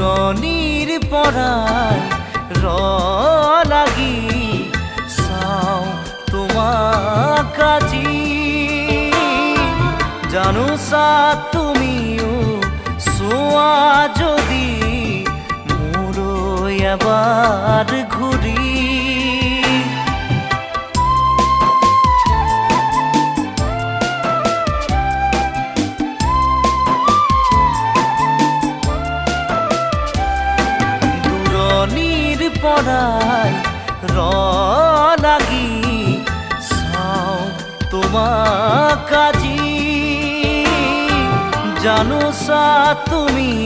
দূৰণিৰ পৰাই লাগি চাওঁ তোমাক আজি জানোছা তুমিও চোৱা যদি মোলৈ এবাৰ ঘূৰি পৰাই লাগি চাওঁ তোমাক আজি জানোছা তুমি